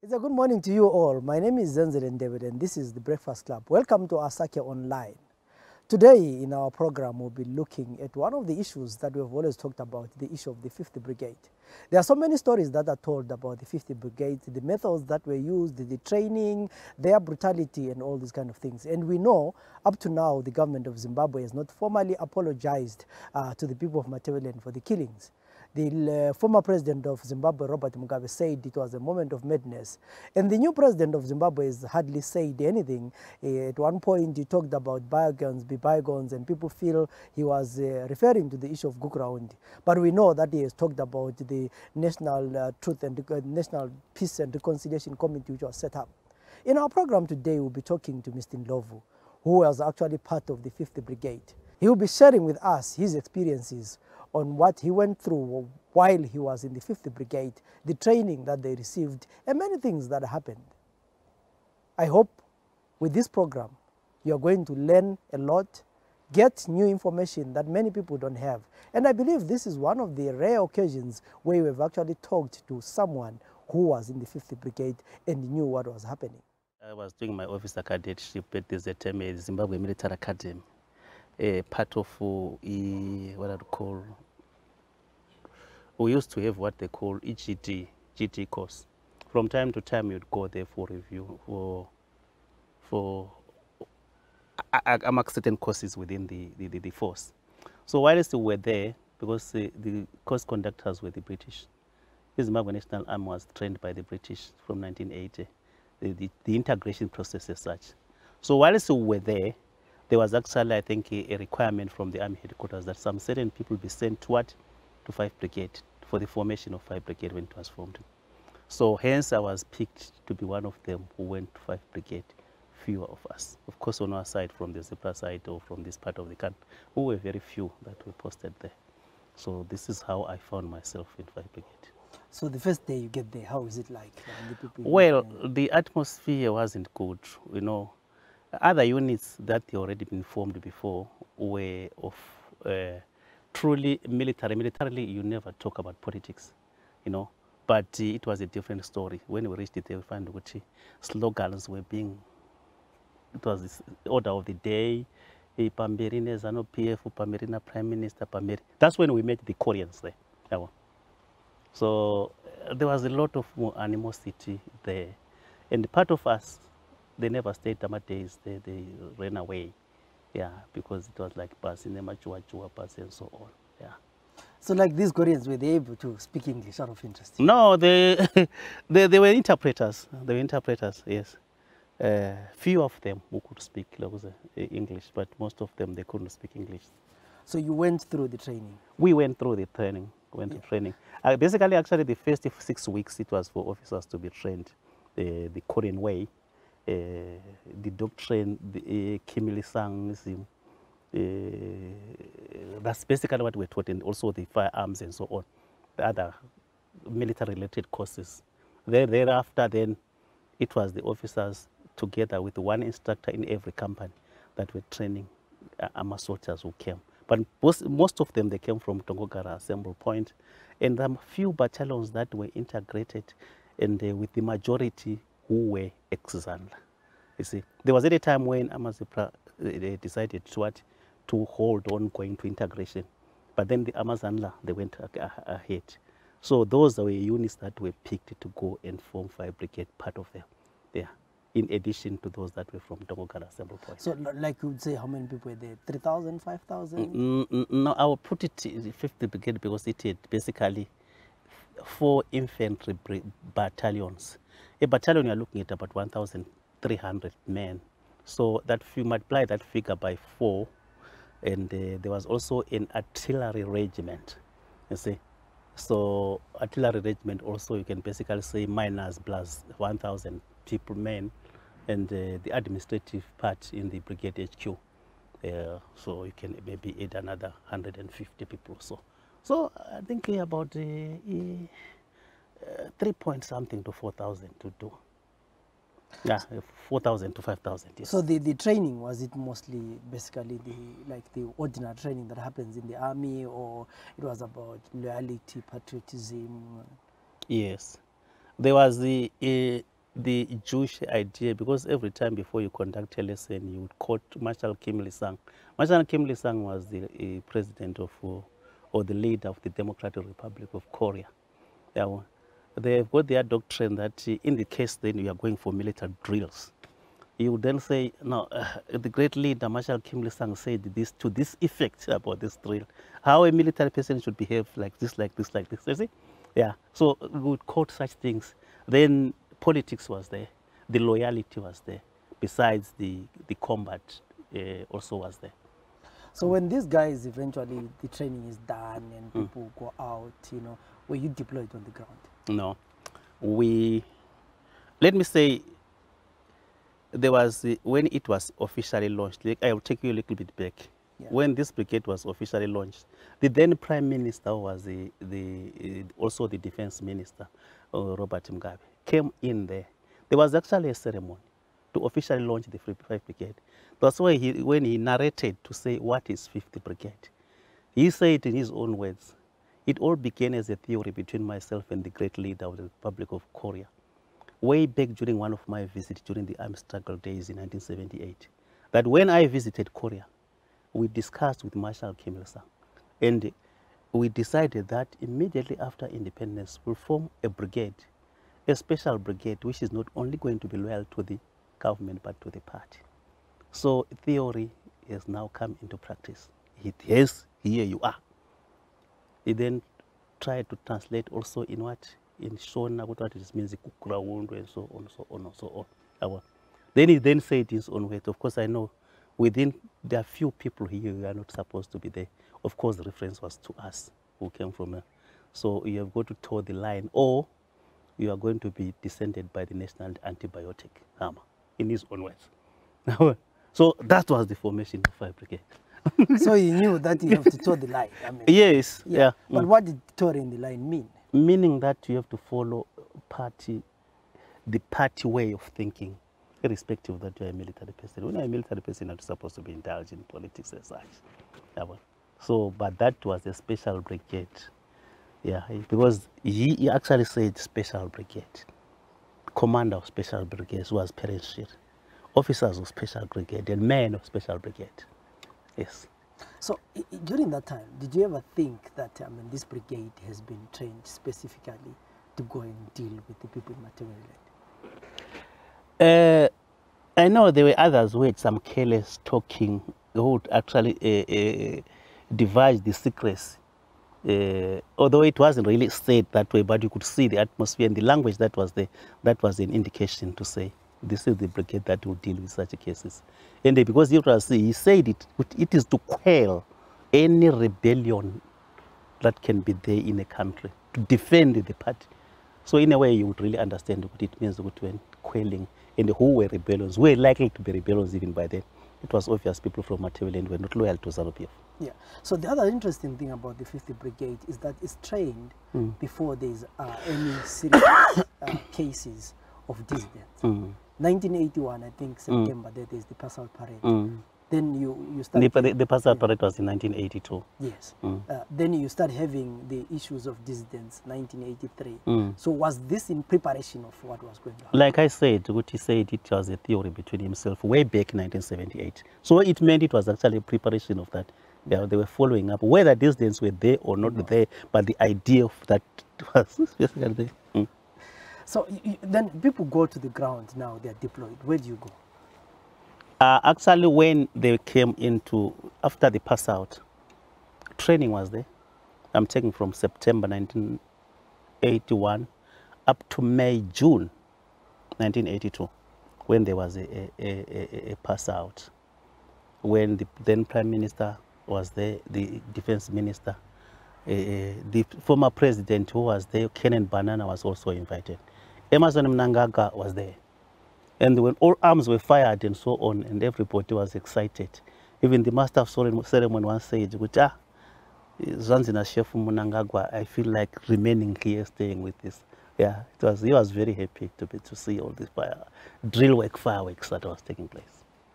It's a good morning to you all. My name is Zenzel David and this is the Breakfast Club. Welcome to Asake Online. Today in our program we'll be looking at one of the issues that we've always talked about, the issue of the Fifth Brigade. There are so many stories that are told about the Fifth Brigade, the methods that were used, the training, their brutality and all these kind of things. And we know up to now the government of Zimbabwe has not formally apologized to the people of Matabeleland for the killings. The former president of Zimbabwe, Robert Mugabe, said it was a moment of madness. And the new president of Zimbabwe has hardly said anything. At one point, he talked about bygones be bygones, and people feel he was referring to the issue of Gukurahundi. But we know that he has talked about the National Truth and National Peace and Reconciliation Committee, which was set up. In our program today, we'll be talking to Mr. Ndlovu, who was actually part of the Fifth Brigade. He will be sharing with us his experiences on what he went through while he was in the Fifth Brigade, the training that they received, and many things that happened. I hope with this program, you are going to learn a lot, get new information that many people don't have. And I believe this is one of the rare occasions where we've actually talked to someone who was in the Fifth Brigade and knew what was happening. I was doing my officer cadetship at the Zimbabwe Military Academy. Part of what I call, we used to have what they call GT course. From time to time, you'd go there for review for among certain courses within the force. So whilst we were there, because the course conductors were the British, the Zimbabwe National Army was trained by the British from 1980. The integration process as such. So whilst we were there, there was actually, I think, a requirement from the Army headquarters that some certain people be sent to what? To 5th Brigade, for the formation of 5th Brigade when it was formed. So hence I was picked to be one of them who went to 5th Brigade, few of us. Of course, on our side, from the Zebra side or from this part of the country, we were very few that were posted there. So this is how I found myself in 5th Brigade. So the first day you get there, how is it like? Well, the atmosphere wasn't good, you know. Other units that they already been formed before were of truly military. Militarily, you never talk about politics, you know. But it was a different story. When we reached it, we found that slogans were being, it was this order of the day, Pamberine Zano PF, Pamberina Prime Minister, Pamberine. That's when we met the Koreans there. So there was a lot of more animosity there. And part of us, they never stayed Tama days, they ran away. Yeah, because it was like bus in the Machua bus and so on. Yeah. So like these Koreans, were they able to speak English out of interest? No, they were interpreters. They were interpreters, yes. Few of them who could speak English, but most of them, they couldn't speak English. So you went through the training? We went through the training, to training. Basically, actually, the first 6 weeks, it was for officers to be trained the Korean way. The doctrine, the Kim Il-sungism, that's basically what we're taught, and also the firearms and so on, the other military-related courses. Thereafter, then, it was the officers together with one instructor in every company that were training armor soldiers who came. But most of them, they came from Tongogara Assembly Point, and there are few battalions that were integrated, and with the majority who were ex-Zanla. You see, there was at a time when Amazipra decided to hold on going to integration, but then the Amazanla, they went ahead. So those were units that were picked to go and form 5th Brigade, part of them, yeah, in addition to those that were from Tongogara Assembly Point. So like you would say, how many people were there? 3,000, 5,000? No, I will put it in the 5th Brigade because it had basically 4 infantry battalions. A battalion, you're looking at about 1,300 men. So that if you multiply that figure by 4, and there was also an artillery regiment, you see. So artillery regiment also, you can basically say minus plus 1,000 people, men, and the administrative part in the brigade HQ. So you can maybe add another 150 people or so. So I think about 3 point something to 4,000 to do. Yeah, 4,000 to 5,000, yes. So the training, was it mostly basically the ordinary training that happens in the army, or it was about loyalty, patriotism? Yes. There was the Jewish idea, because every time before you conduct a lesson, you would quote Marshal Kim Il-sung. Marshal Kim Il-sung was the president of, or the leader of the Democratic Republic of Korea. They've got their doctrine that in the case then you are going for military drills, you would then say, no, the great leader Marshal Kim Il-sung said this to this effect about this drill, how a military person should behave like this, like this, like this. You see? Yeah. So we would quote such things. Then politics was there, the loyalty was there, besides the combat also was there. So when these guys eventually, the training is done and people go out, you know, were you deployed on the ground? No. Let me say, there was, when it was officially launched, like, I will take you a little bit back. Yeah. When this brigade was officially launched, the then Prime Minister was also the Defense Minister, Robert Mugabe, came in there. There was actually a ceremony to officially launch the Fifth Brigade. That's why when he narrated to say what is Fifth Brigade, he said in his own words, it all began as a theory between myself and the great leader of the Republic of Korea, way back during one of my visits during the armed struggle days in 1978, that when I visited Korea, we discussed with Marshal Kim Il-sung, and we decided that immediately after independence, we'll form a brigade, a special brigade, which is not only going to be loyal to the government, but to the party. So theory has now come into practice. Yes, here you are. He then tried to translate also in what? In Shona, what it means, Gukurahundi, and so on, so on, and so on. Then he then said his own words. Of course, I know within, there are few people here who are not supposed to be there. Of course, the reference was to us who came from there. So you have got to toe the line, or you are going to be descended by the national antibiotic hammer, in his own words. So that was the formation of Fifth Brigade. So you knew that you have to toe the line. I mean, yes. Yeah. But what did toeing the line mean? Meaning that you have to follow the party way of thinking, irrespective of that you are a military person. When you are a military person, you're not supposed to be indulged in politics as such. So, but that was a special brigade. Yeah, because he actually said special brigade. Commander of special brigades was Perenshir. Officers of special brigade and men of special brigade. Yes. So during that time, did you ever think that this brigade has been trained specifically to go and deal with the people in Matabeleland? I know there were others who had some careless talking, who would actually devise the secrecy. Although it wasn't really said that way, but you could see the atmosphere and the language that was there. That was an indication to say, this is the brigade that will deal with such cases. And because he said it is to quell any rebellion that can be there in a country, to defend the party. So in a way, you would really understand what it means when quelling, and who were rebellions, who were likely to be rebellions even by then. It was obvious people from Matabeleland were not loyal to ZANU-PF. Yeah. So the other interesting thing about the 50th Brigade is that it's trained before there's any serious cases of dissidents. 1981, I think, September, there is the Pass Out Parade. Then you start... The Pass Out Parade was in 1982. Yes. Then you start having the issues of dissidents, 1983. So was this in preparation of what was going on? Like I said, Guti said it was a theory between himself way back in 1978. So it meant it was actually a preparation of that. Yeah, they were following up, whether dissidents were there or not there, but the idea of that was basically there. So then people go to the ground now, they're deployed. Where do you go? Actually, when they came into, after the pass out, training was there. I'm taking from September 1981 up to May, June 1982, when there was a pass out. When the then Prime Minister was there, the Defense Minister, the former President who was there, Kenan Banana, was also invited. Emerson Mnangagwa was there. And when all arms were fired and so on, and everybody was excited. Even the master of ceremony once said, Zanzina Chef Mnangagwa, I feel like remaining here, staying with this. Yeah, it was. He was very happy to see all this drill work, fireworks that was taking place.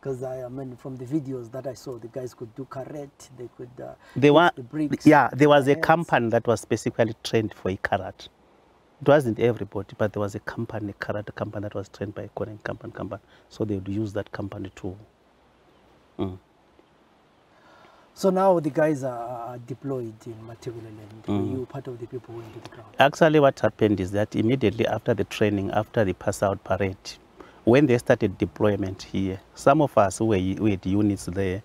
Because I mean, from the videos that I saw, the guys could do carrot, they could The bricks. yeah, there was a company that was specifically trained for a karate. It wasn't everybody, but there was a company, karate company that was trained by a Korean company. So they would use that company to. So now the guys are deployed in Matabeleland. Were you part of the people who went to the ground? Actually, what happened is that immediately after the training, after the pass-out parade, when they started deployment here, some of us who had units there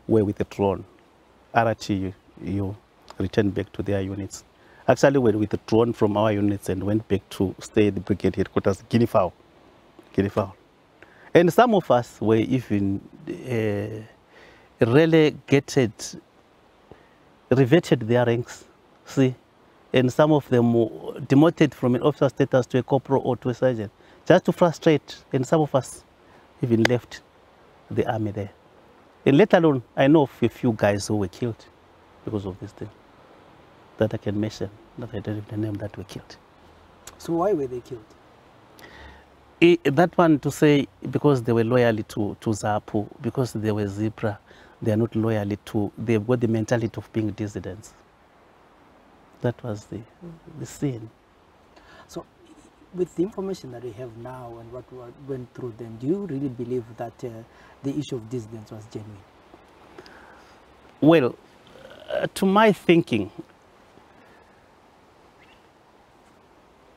were withdrawn. RTU returned back to their units. Actually, we were withdrawn from our units and went back to stay at the brigade headquarters, Guinea-Fowl. And some of us were even relegated, reverted their ranks, see? And some of them were demoted from an officer status to a corporal or to a sergeant, just to frustrate. And some of us even left the army there. And let alone, I know of a few guys who were killed because of this thing that I can mention, that I don't even name, that were killed. So why were they killed? That one to say because they were loyal to ZAPU, because they were Zebra, they are not loyal to, they've got the mentality of being dissidents. That was the scene. So with the information that we have now and what went through then, do you really believe that the issue of dissidents was genuine? Well, to my thinking,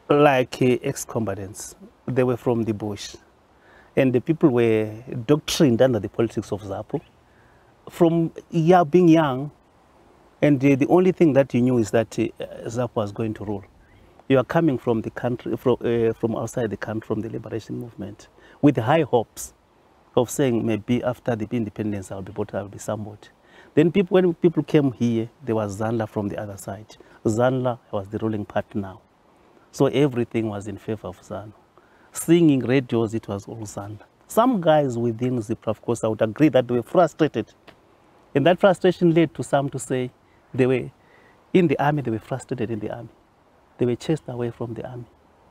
like ex-combatants, they were from the bush. And the people were doctrined under the politics of ZAPU. From being young, and the only thing that you knew is that ZAPU was going to rule. You are coming from the country, from outside the country, from the liberation movement, with high hopes of saying maybe after the independence I'll be somebody. Then when people came here, there was Zanla from the other side. Zanla was the ruling party now. So everything was in favor of ZANU. Singing radios, it was all ZANU. Some guys within ZIPRA, of course, I would agree that they were frustrated. And that frustration led to some to say they were in the army, they were frustrated in the army. They were chased away from the army.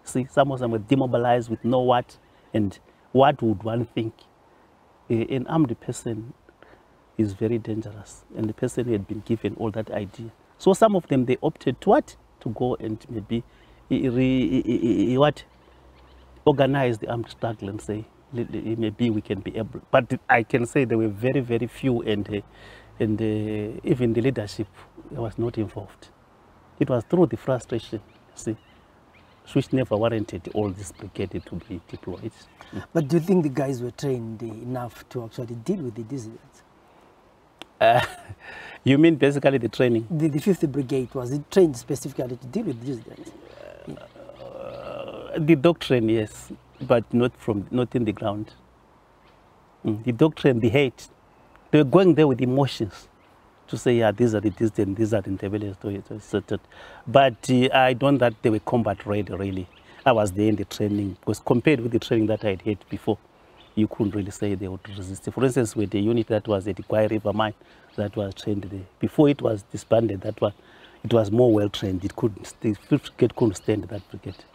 See, some of them were demobilized with no what, and what would one think? An armed person is very dangerous, and the person had been given all that idea. So some of them, they opted to what? To go and maybe organize the armed struggle and say, maybe we can be able. But I can say there were very, very few, and even the leadership was not involved. It was through the frustration, see, which never warranted all this brigade to be deployed. But do you think the guys were trained enough to actually deal with the dissidents? You mean basically the training? The Fifth Brigade, was it trained specifically to deal with the dissidents? The doctrine, yes, but not in the ground. The doctrine, the hate, they were going there with emotions to say, yeah, these are the dissidents, these are the intelligence. But I don't that they were combat ready, really. I was there in the training, because compared with the training that I had had before, you couldn't really say they would resist. For instance, with the unit that was at the Kwai River mine, that was trained there. Before it was disbanded, that one, it was more well trained. It couldn't, the Fifth Brigade couldn't stand that brigade.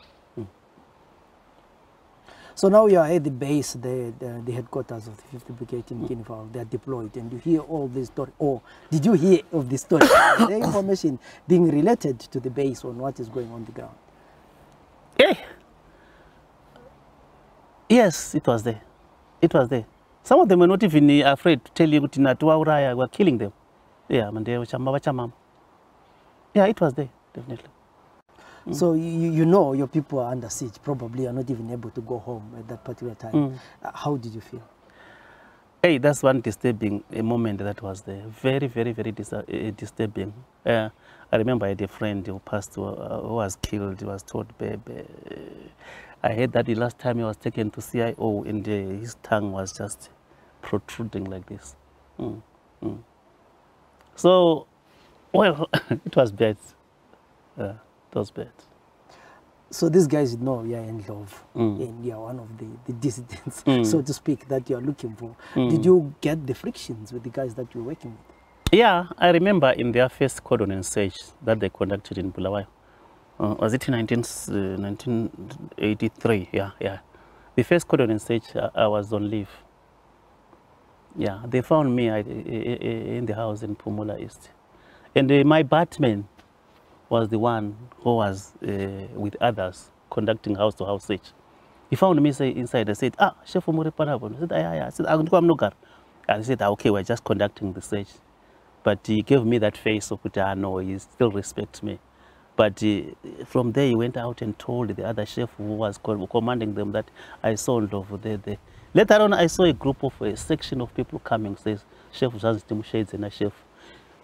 So now you are at the base, the headquarters of the Fifth Brigade in Guinea-Fowl. They are deployed, and you hear all this story. Or did you hear of this story? The information being related to the base on what is going on the ground? Yeah. Yes, it was there. It was there. Some of them were not even afraid to tell you that we're killing them. Yeah, yeah, it was there, definitely. So you know your people are under siege. Probably you're not even able to go home at that particular time. How did you feel? Hey, that's one disturbing moment that was there. Very, very, very disturbing. I remember I had a friend who passed, who was killed. He was told, baby. I heard that the last time he was taken to CIO, and his tongue was just protruding like this. So, well, it was bad. It was bad. So these guys know you are in love, and you are one of the dissidents, so to speak, that you are looking for. Did you get the frictions with the guys that you were working with? Yeah, I remember in their first cordon and search that they conducted in Bulawayo, Was it in 1983? Yeah, yeah. The first cordon search, I was on leave. Yeah, they found me in the house in Pumula East. And my batman was the one who was with others conducting house-to-house search. He found me inside. I said, Chef Umuri Panabo. I said, yeah. I said, I'm Nugar. And he said, okay, we're just conducting the search. But he gave me that face of, no, he still respects me. But from there, he went out and told the other chef who was commanding them that I saw Ndlovu there. Later on, I saw a group of a section of people coming, says, Chef Zanzitim Shades and a chef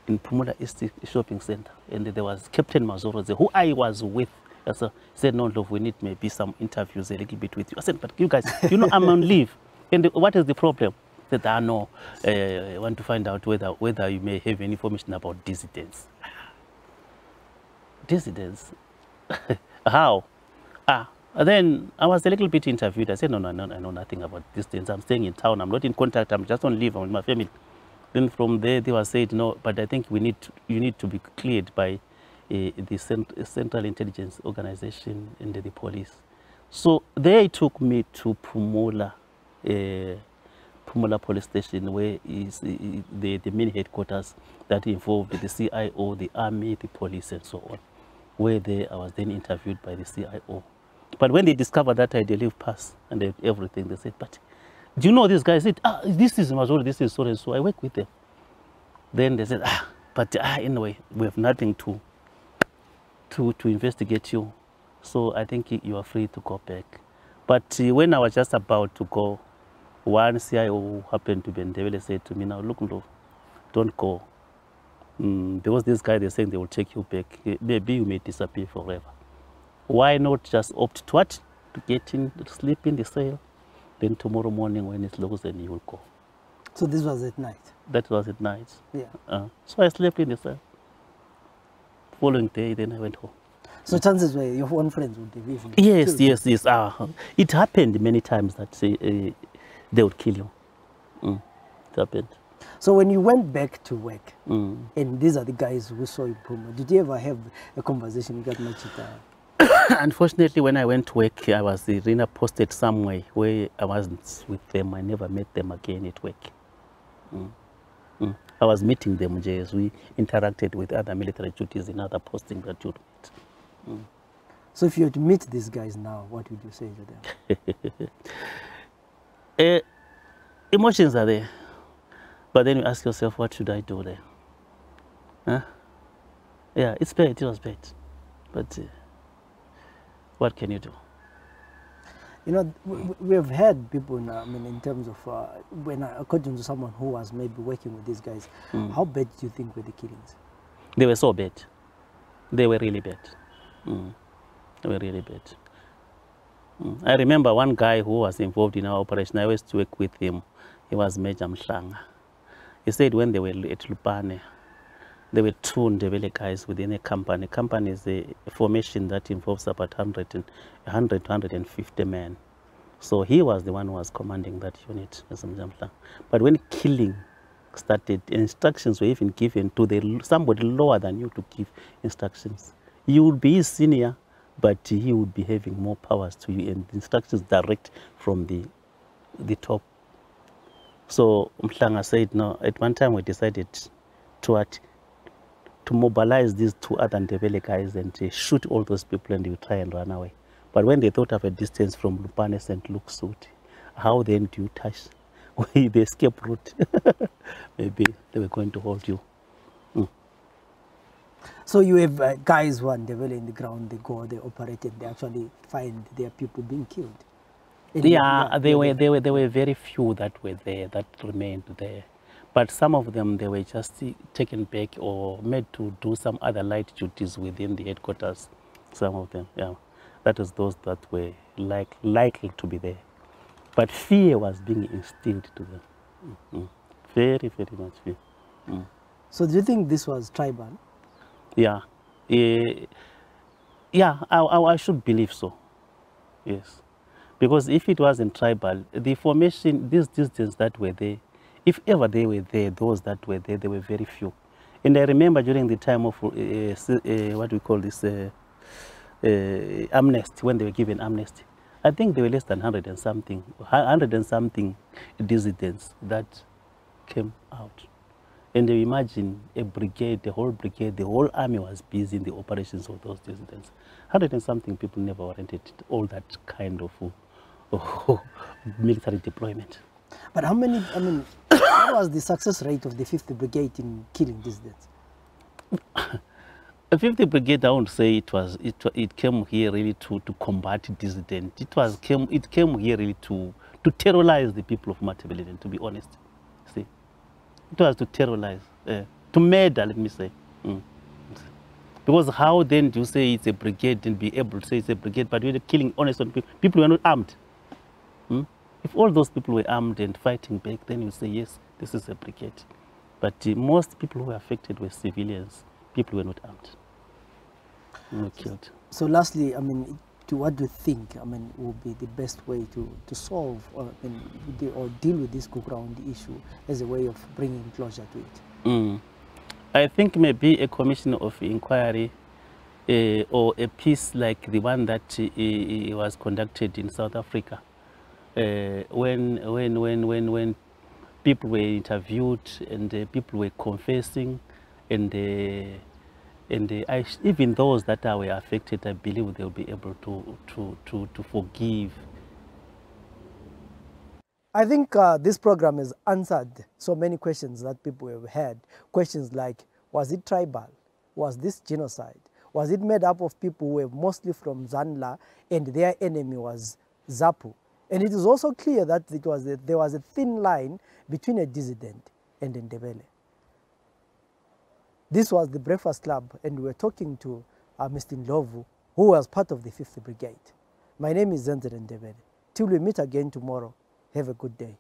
in Pumula East Shopping Center. And there was Captain Mazoro there, who I was with. So he said, no, Ndlovu, we need maybe some interviews a little bit with you. I said, but you guys, you know, I'm on leave. And what is the problem? He said, no, I want to find out whether you may have any information about dissidents. Dissidents? How? Then I was a little bit interviewed. I said, no, I know nothing about dissidents. I'm staying in town. I'm not in contact. I'm just on leave. I'm with my family. Then from there, they were said, no, but I think you need to be cleared by the Central Intelligence Organization and the police. So they took me to Pumula Police Station, where is the main headquarters that involved the CIO, the army, the police, and so on. Where I was then interviewed by the CIO. But when they discovered that I had leave pass and everything, they said, but do you know this guy? I said, this is Mazuri, this is so and so. I work with them. Then they said, but anyway, we have nothing to investigate you. So I think you are free to go back. But when I was just about to go, one CIO who happened to be in Ndebele said to me, now look, don't go. Because this guy, they're saying they will take you back. Maybe you may disappear forever. Why not just opt to what? To get in, to sleep in the cell. Then tomorrow morning when it's closed, then you will go. So this was at night? That was at night. Yeah. So I slept in the cell. Following day, then I went home. So chances were your own friends would have even Yes. It happened many times that they would kill you. It happened. So when you went back to work, and these are the guys who saw you, Puma, did you ever have a conversation with Machita? Unfortunately, when I went to work, I was posted somewhere where I wasn't with them. I never met them again at work. I was meeting them as we interacted with other military duties in other postings that you'd meet. So if you were to meet these guys now, what would you say to them? Emotions are there. But then you ask yourself, what should I do there? Huh? Yeah, it's bad. It was bad. But what can you do? You know, we have had people now, in terms of, according to someone who was maybe working with these guys, how bad do you think were the killings? They were so bad. They were really bad. They were really bad. I remember one guy who was involved in our operation. I used to work with him. He was Major Mhlanga. He said when they were at Lupane, there were two Ndebele guys within a company. Company is a formation that involves about 100 to 150 men. So he was the one who was commanding that unit. But when killing started, instructions were even given to somebody lower than you to give instructions. You would be his senior, but he would be having more powers to you, and instructions direct from the top. So Mhlanga said, no, at one time we decided to mobilize these two other Ndebele guys and shoot all those people, and they would try and run away. But when they thought of a distance from Lupane St. Luke's Suit, how then do you touch the escape route? Maybe they were going to hold you. So you have guys who are Ndebele in the ground, they go, they operate, and they actually find their people being killed. Yeah, there were very few that were there, that remained there. But some of them, they were just taken back or made to do some other light duties within the headquarters. Some of them, yeah. That is those that were likely to be there. But fear was being instilled to them. Very, very much fear. So do you think this was tribal? Yeah. Yeah, I should believe so. Yes. Because if it wasn't tribal, the formation, these distance that were there, if ever they were there, those that were there, they were very few. And I remember during the time of what we call this, amnesty, when they were given amnesty. I think there were less than 100 and something dissidents that came out. And you imagine a brigade, the whole army was busy in the operations of those dissidents. 100 and something people never warranted all that kind of military deployment. But how many, I mean, what was the success rate of the 5th Brigade in killing dissidents? The 5th Brigade, I won't say it came here really to combat dissident. It came here really to terrorize the people of Matabeleland, to be honest. See, it was to terrorize, to murder, let me say. Because how then do you say it's a brigade and be able to say it's a brigade, but you're killing honest people? People were not armed. If all those people were armed and fighting back, then you say, yes, this is a brigade. But most people who were affected were civilians. People were not armed. They were killed. So lastly, I mean, what do you think, I mean, would be the best way to solve or deal with this Gukurahundi issue as a way of bringing closure to it? I think maybe a commission of inquiry or a piece like the one that was conducted in South Africa, when people were interviewed and people were confessing, and even those that were affected, I believe they'll be able to forgive. I think this program has answered so many questions that people have had. Questions like, was it tribal? Was this genocide? Was it made up of people who were mostly from Zanla and their enemy was Zapu? And it is also clear that there was a thin line between a dissident and a Ndebele. This was the Breakfast Club, and we were talking to Mr. Ndlovu, who was part of the 5th Brigade. My name is Ndebele. Till we meet again tomorrow, have a good day.